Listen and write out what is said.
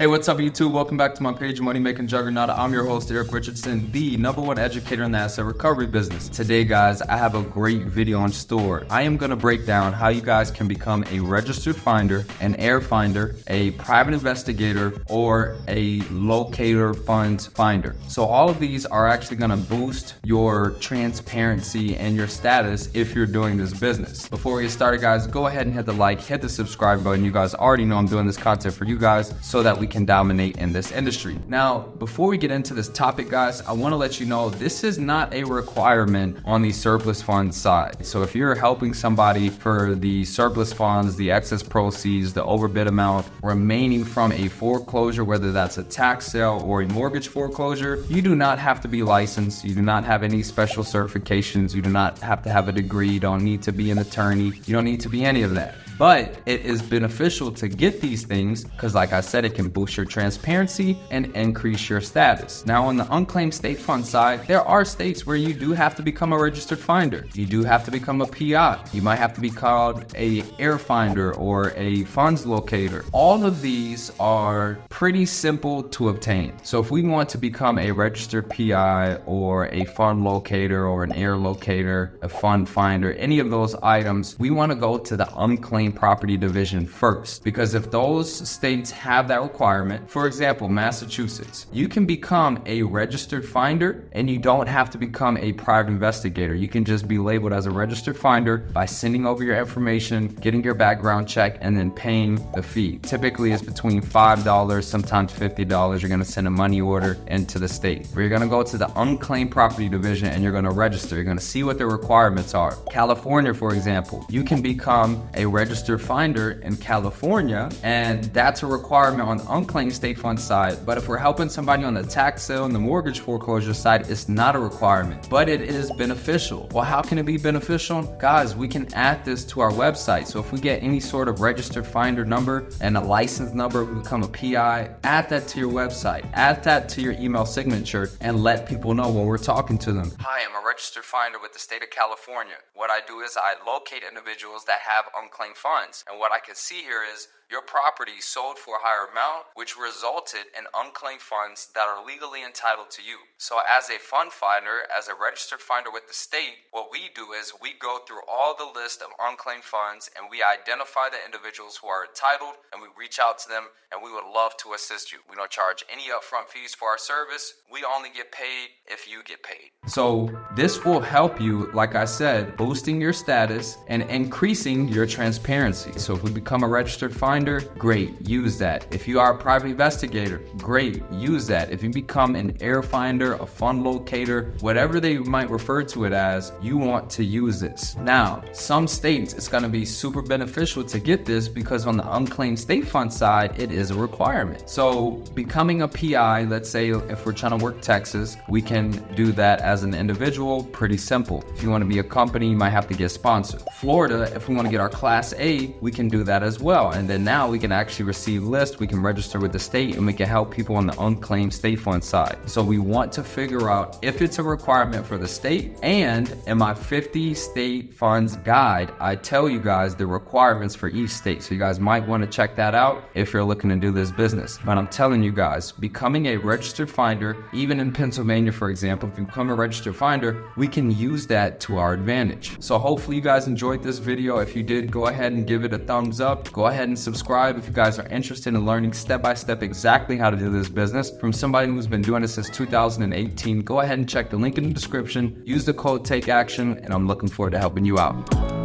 Hey, what's up YouTube? Welcome back to my page, Money Making Juggernaut. I'm your host, Eric Richardson, the #1 educator in the asset recovery business. Today, guys, I have a great video in store. I am gonna break down how you guys can become a registered finder, an heir finder, a private investigator, or a locator funds finder. So all of these are actually gonna boost your transparency and your status if you're doing this business. Before we get started, guys, go ahead and hit the like, hit the subscribe button. You guys already know I'm doing this content for you guys so that we can dominate in this industry. Now, before we get into this topic, guys, I want to let you know this is not a requirement on the surplus funds side. So if you're helping somebody for the surplus funds, the excess proceeds, the overbid amount remaining from a foreclosure, whether that's a tax sale or a mortgage foreclosure, you do not have to be licensed. You do not have any special certifications. You do not have to have a degree. You don't need to be an attorney. You don't need to be any of that. But it is beneficial to get these things because, like I said, it can boost your transparency and increase your status. Now, on the unclaimed state fund side, there are states where you do have to become a registered finder. You do have to become a PI. You might have to be called a heir finder or a funds locator. All of these are pretty simple to obtain. So if we want to become a registered PI or a fund locator or an heir locator, a fund finder, any of those items, we want to go to the unclaimed property division first, because if those states have that requirement, for example, Massachusetts, you can become a registered finder and you don't have to become a private investigator. You can just be labeled as a registered finder by sending over your information, getting your background check, and then paying the fee. Typically it's between $5, sometimes $50. You're going to send a money order into the state. Where you're going to go to the unclaimed property division and you're going to register. You're going to see what the requirements are. California, for example, you can become a registered finder in California, and that's a requirement on the unclaimed state fund side. But if we're helping somebody on the tax sale and the mortgage foreclosure side, it's not a requirement, but it is beneficial. Well, how can it be beneficial? Guys, we can add this to our website. So if we get any sort of registered finder number and a license number, we become a PI, add that to your website, add that to your email signature, and let people know when we're talking to them. Hi, I'm a registered finder with the state of California. What I do is I locate individuals that have unclaimed funds. And what I can see here is your property sold for a higher amount, which resulted in unclaimed funds that are legally entitled to you. So as a fund finder, as a registered finder with the state, what we do is we go through all the list of unclaimed funds and we identify the individuals who are entitled and we reach out to them, and we would love to assist you. We don't charge any upfront fees for our service. We only get paid if you get paid. So this will help you, like I said, boosting your status and increasing your transparency. So if we become a registered finder, great, use that. If you are a private investigator, great, use that. If you become an heir finder, a fund locator, whatever they might refer to it as, you want to use this. Now, some states, it's going to be super beneficial to get this because on the unclaimed state fund side, it is a requirement. So becoming a PI, let's say if we're trying to work Texas, we can do that as an individual, pretty simple. If you want to be a company, you might have to get sponsored. Florida, if we want to get our Class A, we can do that as well. And then now we can actually receive lists, we can register with the state, and we can help people on the unclaimed state fund side. So we want to figure out if it's a requirement for the state, and in my 50 state funds guide, I tell you guys the requirements for each state. So you guys might want to check that out if you're looking to do this business. But I'm telling you guys, becoming a registered finder, even in Pennsylvania, for example, if you become a registered finder, we can use that to our advantage. So hopefully you guys enjoyed this video. If you did, go ahead and give it a thumbs up. Go ahead and subscribe if you guys are interested in learning step-by-step exactly how to do this business from somebody who's been doing this since 2018. Go ahead and check the link in the description. Use the code TAKEACTION, and I'm looking forward to helping you out.